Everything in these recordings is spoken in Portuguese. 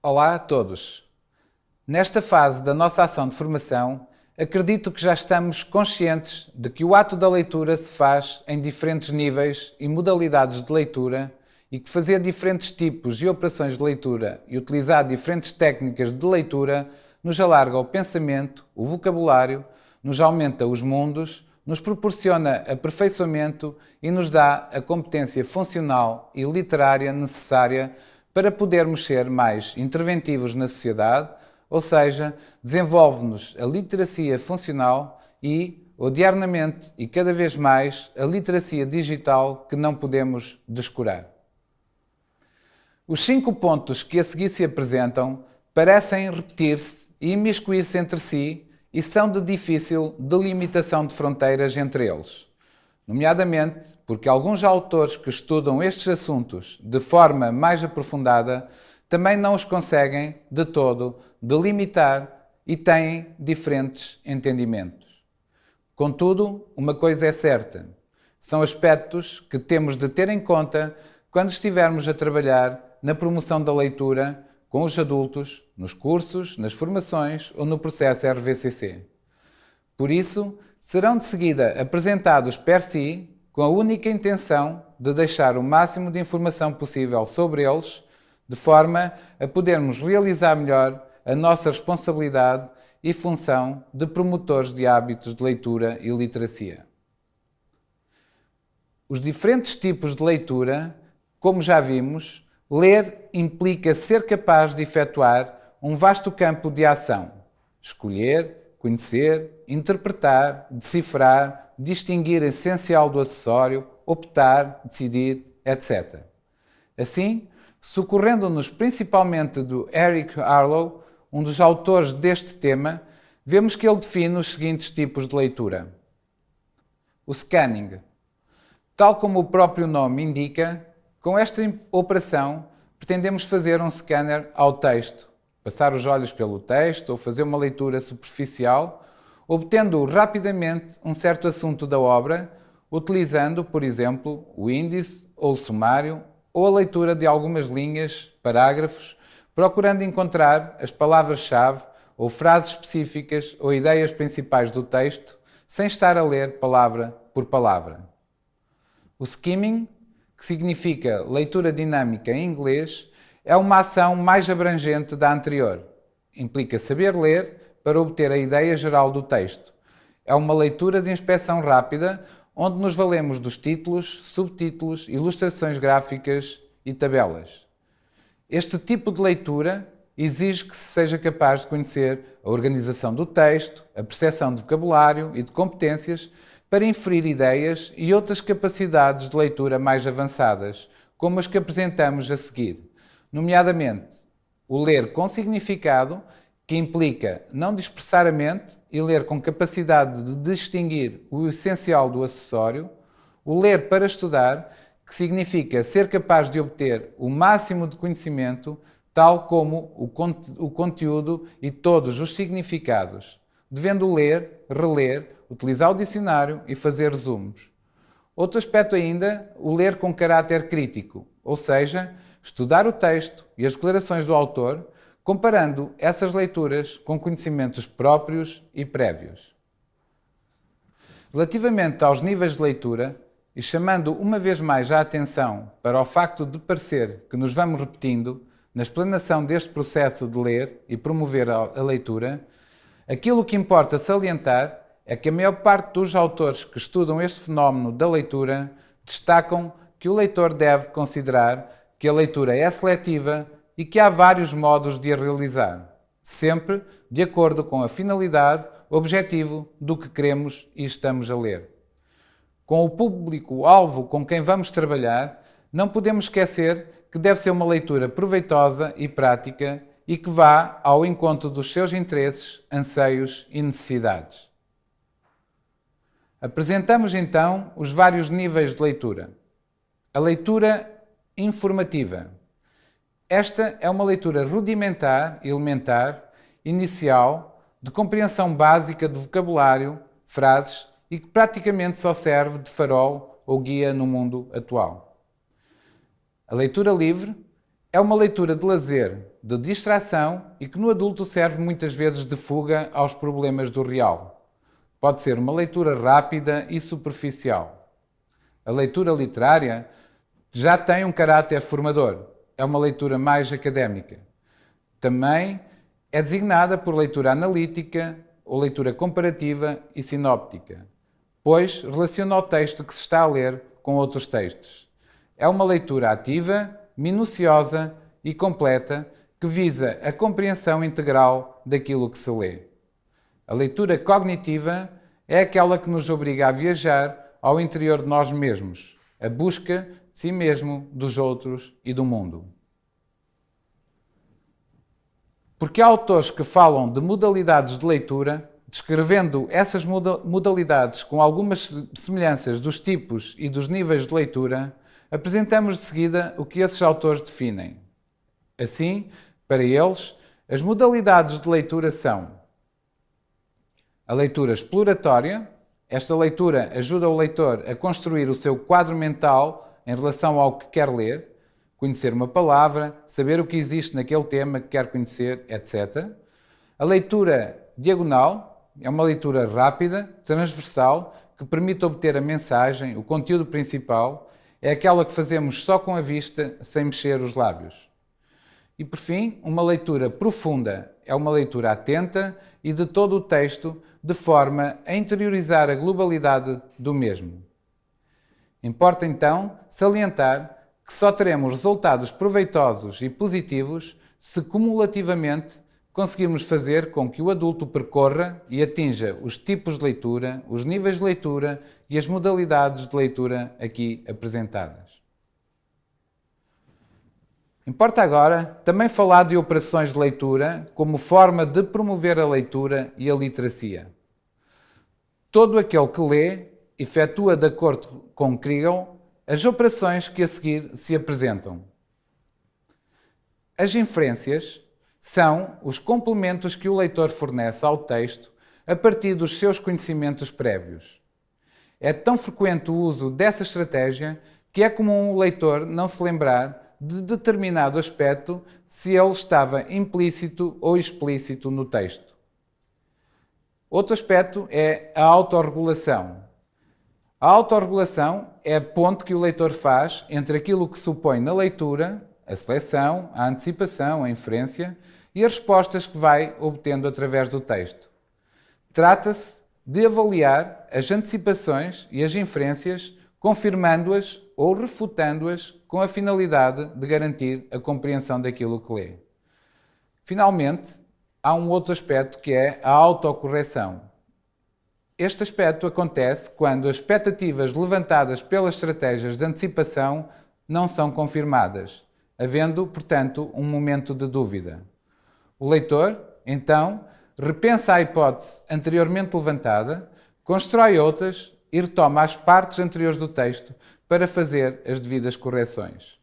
Olá a todos! Nesta fase da nossa ação de formação, acredito que já estamos conscientes de que o ato da leitura se faz em diferentes níveis e modalidades de leitura e que fazer diferentes tipos e operações de leitura e utilizar diferentes técnicas de leitura nos alarga o pensamento, o vocabulário, nos aumenta os mundos, nos proporciona aperfeiçoamento e nos dá a competência funcional e literária necessária para podermos ser mais interventivos na sociedade, ou seja, desenvolve-nos a literacia funcional e, odiernamente e cada vez mais, a literacia digital que não podemos descurar. Os 5 pontos que a seguir se apresentam parecem repetir-se e imiscuir-se entre si e são de difícil delimitação de fronteiras entre eles. Nomeadamente porque alguns autores que estudam estes assuntos de forma mais aprofundada também não os conseguem, de todo, delimitar e têm diferentes entendimentos. Contudo, uma coisa é certa: são aspectos que temos de ter em conta quando estivermos a trabalhar na promoção da leitura com os adultos, nos cursos, nas formações ou no processo RVCC. Por isso, serão de seguida apresentados per si, com a única intenção de deixar o máximo de informação possível sobre eles, de forma a podermos realizar melhor a nossa responsabilidade e função de promotores de hábitos de leitura e literacia. Os diferentes tipos de leitura, como já vimos, ler implica ser capaz de efetuar um vasto campo de ação: escolher, conhecer, interpretar, decifrar, distinguir o essencial do acessório, optar, decidir, etc. Assim, socorrendo-nos principalmente do Eric Harlow, um dos autores deste tema, vemos que ele define os seguintes tipos de leitura. O scanning. Tal como o próprio nome indica, com esta operação pretendemos fazer um scanner ao texto, passar os olhos pelo texto ou fazer uma leitura superficial, obtendo rapidamente um certo assunto da obra, utilizando, por exemplo, o índice ou o sumário, ou a leitura de algumas linhas, parágrafos, procurando encontrar as palavras-chave ou frases específicas ou ideias principais do texto, sem estar a ler palavra por palavra. O skimming, que significa leitura dinâmica em inglês, é uma ação mais abrangente da anterior. Implica saber ler para obter a ideia geral do texto. É uma leitura de inspeção rápida, onde nos valemos dos títulos, subtítulos, ilustrações gráficas e tabelas. Este tipo de leitura exige que se seja capaz de conhecer a organização do texto, a percepção de vocabulário e de competências para inferir ideias e outras capacidades de leitura mais avançadas, como as que apresentamos a seguir, nomeadamente o ler com significado, que implica não dispersar a mente e ler com capacidade de distinguir o essencial do acessório, o ler para estudar, que significa ser capaz de obter o máximo de conhecimento, tal como o conteúdo e todos os significados, devendo ler, reler, utilizar o dicionário e fazer resumos. Outro aspecto ainda, o ler com caráter crítico, ou seja, estudar o texto e as declarações do autor, comparando essas leituras com conhecimentos próprios e prévios. Relativamente aos níveis de leitura, e chamando uma vez mais a atenção para o facto de parecer que nos vamos repetindo na explanação deste processo de ler e promover a leitura, aquilo que importa salientar é que a maior parte dos autores que estudam este fenómeno da leitura destacam que o leitor deve considerar que a leitura é seletiva e que há vários modos de a realizar, sempre de acordo com a finalidade, objetivo do que queremos e estamos a ler. Com o público-alvo com quem vamos trabalhar, não podemos esquecer que deve ser uma leitura proveitosa e prática e que vá ao encontro dos seus interesses, anseios e necessidades. Apresentamos então os vários níveis de leitura. A leitura informativa. Esta é uma leitura rudimentar, elementar, inicial, de compreensão básica de vocabulário, frases e que praticamente só serve de farol ou guia no mundo atual. A leitura livre É uma leitura de lazer, de distração e que no adulto serve muitas vezes de fuga aos problemas do real. Pode ser uma leitura rápida e superficial. A leitura literária já tem um caráter formador. É uma leitura mais académica. Também é designada por leitura analítica ou leitura comparativa e sinóptica, pois relaciona o texto que se está a ler com outros textos. É uma leitura ativa, minuciosa e completa que visa a compreensão integral daquilo que se lê. A leitura cognitiva é aquela que nos obriga a viajar ao interior de nós mesmos, a busca de si mesmo, dos outros e do mundo. Porque há autores que falam de modalidades de leitura, descrevendo essas modalidades com algumas semelhanças dos tipos e dos níveis de leitura, apresentamos de seguida o que esses autores definem. Assim, para eles, as modalidades de leitura são a leitura exploratória. Esta leitura ajuda o leitor a construir o seu quadro mental em relação ao que quer ler, conhecer uma palavra, saber o que existe naquele tema que quer conhecer, etc. A leitura diagonal é uma leitura rápida, transversal, que permite obter a mensagem, o conteúdo principal. É aquela que fazemos só com a vista, sem mexer os lábios. E, por fim, uma leitura profunda é uma leitura atenta e de todo o texto, de forma a interiorizar a globalidade do mesmo. Importa, então, salientar que só teremos resultados proveitosos e positivos se, cumulativamente, conseguirmos fazer com que o adulto percorra e atinja os tipos de leitura, os níveis de leitura e as modalidades de leitura aqui apresentadas. Importa agora também falar de operações de leitura como forma de promover a leitura e a literacia. Todo aquele que lê efetua, de acordo com Kriegel, as operações que a seguir se apresentam. As inferências são os complementos que o leitor fornece ao texto a partir dos seus conhecimentos prévios. É tão frequente o uso dessa estratégia que é comum o leitor não se lembrar de determinado aspecto se ele estava implícito ou explícito no texto. Outro aspecto é a autorregulação. A autorregulação é a ponte que o leitor faz entre aquilo que supõe na leitura, a seleção, a antecipação, a inferência, e as respostas que vai obtendo através do texto. Trata-se de avaliar as antecipações e as inferências, confirmando-as ou refutando-as com a finalidade de garantir a compreensão daquilo que lê. Finalmente, há um outro aspecto que é a autocorreção. Este aspecto acontece quando as expectativas levantadas pelas estratégias de antecipação não são confirmadas, havendo, portanto, um momento de dúvida. O leitor, então, repensa a hipótese anteriormente levantada, constrói outras e retoma as partes anteriores do texto para fazer as devidas correções.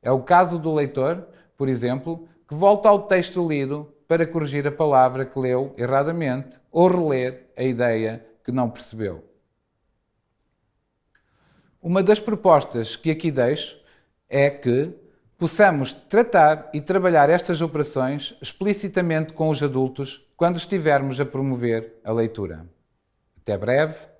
É o caso do leitor, por exemplo, que volta ao texto lido para corrigir a palavra que leu erradamente ou reler a ideia que não percebeu. Uma das propostas que aqui deixo é que possamos tratar e trabalhar estas operações explicitamente com os adultos quando estivermos a promover a leitura. Até breve.